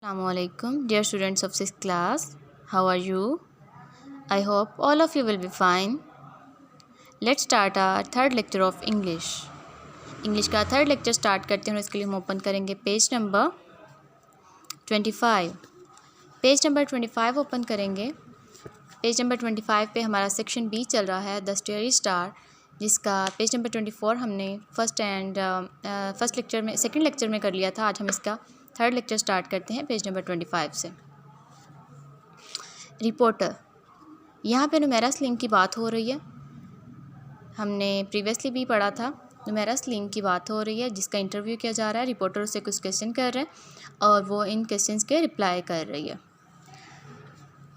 Assalamualaikum, dear students of 6th class. How are you? I hope all of you will be fine. Let's start our third lecture of English. English का third lecture start करते हैं और इसके लिए हम open करेंगे page number 25। Page number 25 open करेंगे। Page number 25 पे हमारा सेक्शन बी चल रहा है द स्टोरी स्टार, जिसका पेज नंबर 24 हमने सेकंड लेक्चर में कर लिया था। आज हम इसका थर्ड लेक्चर स्टार्ट करते हैं पेज नंबर 25 से। रिपोर्टर, यहाँ पे नुमेरस लिंक की बात हो रही है। हमने प्रीवियसली भी पढ़ा था, नुमेरस लिंक की बात हो रही है जिसका इंटरव्यू किया जा रहा है। रिपोर्टर से कुछ क्वेश्चन कर रहे हैं और वो इन क्वेश्चंस के रिप्लाई कर रही है।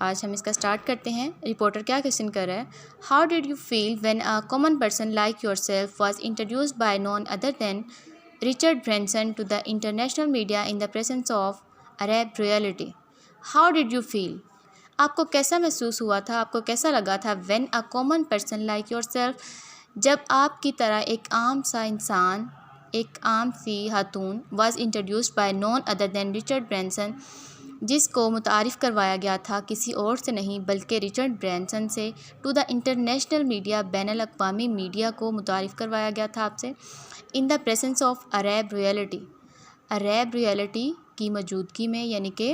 आज हम इसका स्टार्ट करते हैं। रिपोर्टर क्या क्वेश्चन कर रहा है? How did you feel when a common person like yourself was introduced by none other than Richard Branson to the international media in the presence of Arab royalty? How did you feel? आपको कैसा महसूस हुआ था, आपको कैसा लगा था? When a common person like yourself, जब आपकी तरह एक आम सा इंसान, एक आम सी खातून, was introduced by none other than Richard Branson, जिसको मुतारिफ़ करवाया गया था किसी और से नहीं बल्कि रिचर्ड ब्रैनसन से, टू द इंटरनेशनल मीडिया, बैनुल-अक़वामी मीडिया को मुतारिफ़ करवाया गया था आपसे, in the presence of Arab royalty, Arab royalty की मौजूदगी में, यानी कि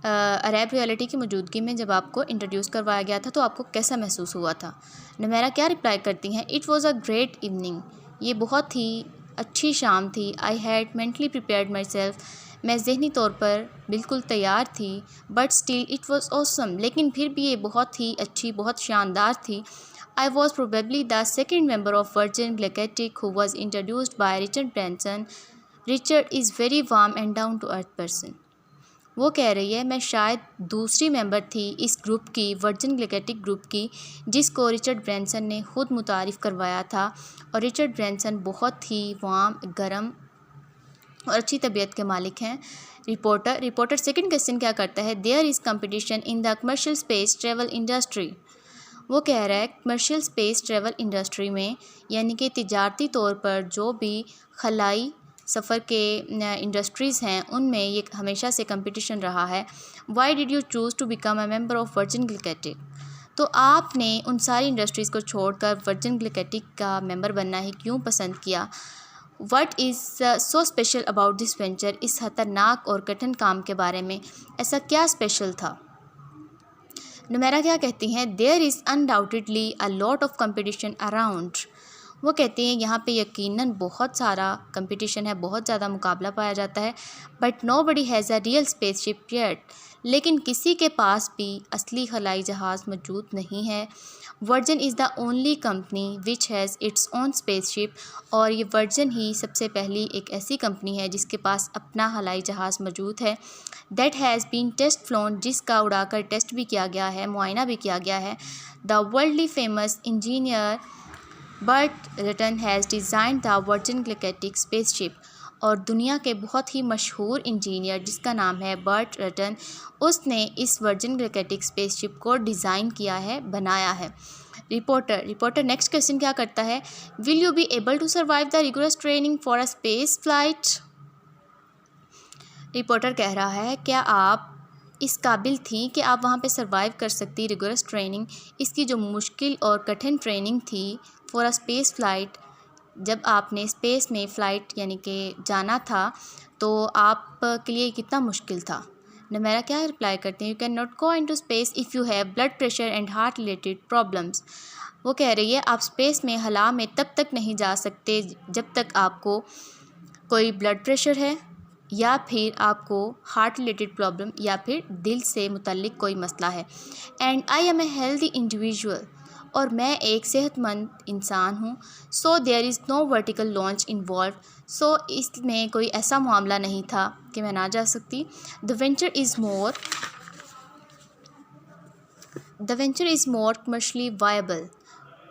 अरब रॉयल्टी की मौजूदगी में जब आपको इंट्रोड्यूस करवाया गया था तो आपको कैसा महसूस हुआ था? नुमेरा क्या रिप्लाई करती हैं? It was a great evening, ये बहुत ही अच्छी शाम थी। I had mentally prepared my self, मैं ज़हनी तौर पर बिल्कुल तैयार थी। But still it was awesome, लेकिन फिर भी ये बहुत ही अच्छी, बहुत शानदार थी। I was probably the second member of Virgin Galactic who was introduced by Richard Branson. Richard is very warm and down to earth person. वो कह रही है मैं शायद दूसरी मेंबर थी इस ग्रुप की, वर्जिन गैलेक्टिक ग्रुप की, जिसको रिचर्ड ब्रैनसन ने ख़ुद मुतारिफ़ करवाया था। और रिचर्ड ब्रैनसन बहुत ही वार्म, गर्म और अच्छी तबीयत के मालिक हैं। रिपोर्टर सेकंड क्वेश्चन क्या करता है? There is competition in the commercial space travel industry. वो कह रहा है कमर्शियल स्पेस ट्रेवल इंडस्ट्री में, यानी कि तिजारती तौर पर जो भी खलाई सफ़र के इंडस्ट्रीज़ हैं उनमें ये हमेशा से कंपटीशन रहा है। Why did you choose to become a member of Virgin Galactic? तो आपने उन सारी इंडस्ट्रीज़ को छोड़कर वर्जिन गैलेक्टिक का मेंबर बनना ही क्यों पसंद किया? What is so special about this venture? इस ख़तरनाक और कठिन काम के बारे में ऐसा क्या स्पेशल था? नुमेरा क्या कहती हैं? There is undoubtedly a lot of competition around. वो कहती हैं यहाँ पे यकीनन बहुत सारा कंपटीशन है, बहुत ज़्यादा मुकाबला पाया जाता है। But nobody has a real spaceship yet, लेकिन किसी के पास भी असली खलाई जहाज़ मौजूद नहीं है। Virgin is the only company which has its own spaceship, और ये वर्जिन ही सबसे पहली एक ऐसी कंपनी है जिसके पास अपना हवाई जहाज़ मौजूद है। That has been test flown, जिसका उड़ाकर टेस्ट भी किया गया है, मुआयना भी किया गया है। The worldly famous engineer Burt Rutan has design the Virgin Galactic spaceship, और दुनिया के बहुत ही मशहूर इंजीनियर जिसका नाम है बर्ट रटन, उसने इस वर्जिन गैलेक्टिक स्पेसशिप को डिज़ाइन किया है, बनाया है। रिपोर्टर नेक्स्ट क्वेश्चन क्या करता है? Will you be able to survive the rigorous training for a space flight? Reporter कह रहा है क्या आप इस काबिल थी कि आप वहाँ पे सर्वाइव कर सकती रिगोरस ट्रेनिंग, इसकी जो मुश्किल और कठिन ट्रेनिंग थी फॉर अ स्पेस फ़्लाइट, जब आपने स्पेस में फ़्लाइट यानी कि जाना था तो आप के लिए कितना मुश्किल था? नुमेरा क्या रिप्लाई करते हैं? You can not go into space if you have blood pressure and heart related problems. वो कह रही है आप स्पेस में हला में तब तक नहीं जा सकते जब तक आपको कोई ब्लड प्रेशर है, या फिर आपको हार्ट रिलेटेड प्रॉब्लम, या फिर दिल से मुतल्लिक कोई मसला है। And I am a healthy individual, और मैं एक सेहतमंद इंसान हूँ। So there is no vertical launch involve, so इसमें कोई ऐसा मामला नहीं था कि मैं ना जा सकती। The venture is more commercially viable,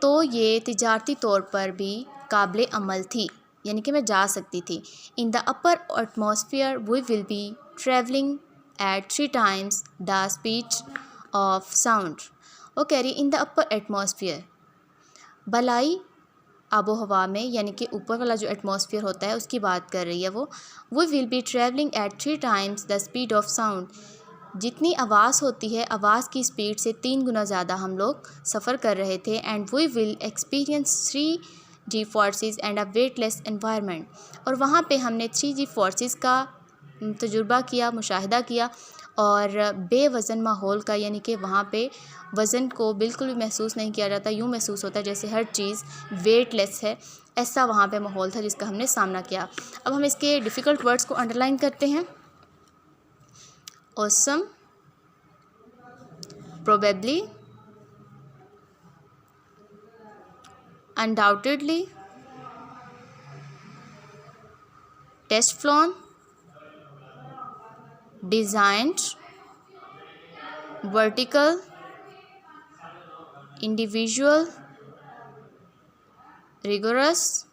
तो ये तिजारती तौर पर भी काबिल अमल थी, यानी कि मैं जा सकती थी। In the upper atmosphere we will be travelling at 3 times the speed of sound. वो कह रही इन द अपर एटमॉस्फेयर, भलाई आबो हवा में, यानी कि ऊपर वाला जो एटमॉस्फेयर होता है उसकी बात कर रही है वो। We will be travelling at 3 times the speed of sound. जितनी आवाज़ होती है, आवाज़ की स्पीड से 3 गुना ज़्यादा हम लोग सफ़र कर रहे थे। And we will experience 3G forces and a weightless environment. और वहाँ पे हमने 3G फोर्सेस का तजुर्बा किया, मुशाहिदा किया, और बेवज़न माहौल का, यानी कि वहाँ पे वज़न को बिल्कुल भी महसूस नहीं किया जाता, यूँ महसूस होता है जैसे हर चीज़ वेटलेस है। ऐसा वहाँ पे माहौल था जिसका हमने सामना किया। अब हम इसके डिफ़िकल्ट वर्ड्स को अंडरलाइन करते हैं। Awesome, probably, undoubtedly, test flown, designed, vertical, individual, rigorous,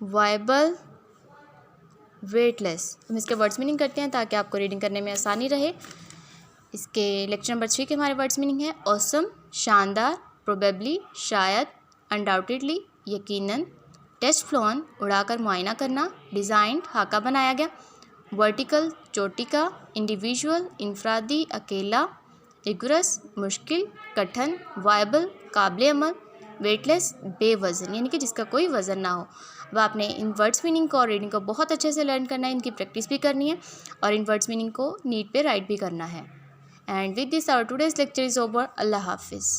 viable, weightless. हम इसके वर्ड्स मीनिंग करते हैं ताकि आपको रीडिंग करने में आसानी रहे। इसके लेक्चर नंबर 3 के हमारे वर्ड्स मीनिंग है ऑसम, शानदार, प्रोबेबली, शायद, अनडाउटेडली, यकीनन, टेस्ट फ्लॉन, उड़ाकर मुआयना करना, डिज़ाइंड, खाका बनाया गया, वर्टिकल, चोटी का, इंडिविजुअल, इंफरादी, अकेला, रिगोरस, मुश्किल, कठिन, वायबल, काबिल अमल, वेटलेस, बेवज़न, यानी कि जिसका कोई वज़न ना हो। वह आपने इन वर्ड्स मीनिंग को और रीडिंग को बहुत अच्छे से लर्न करना है, इनकी प्रैक्टिस भी करनी है और इन वर्ड्स मीनिंग को नीट पे राइट भी करना है। And with this our today's lecture is over. अल्लाह हाफिज़।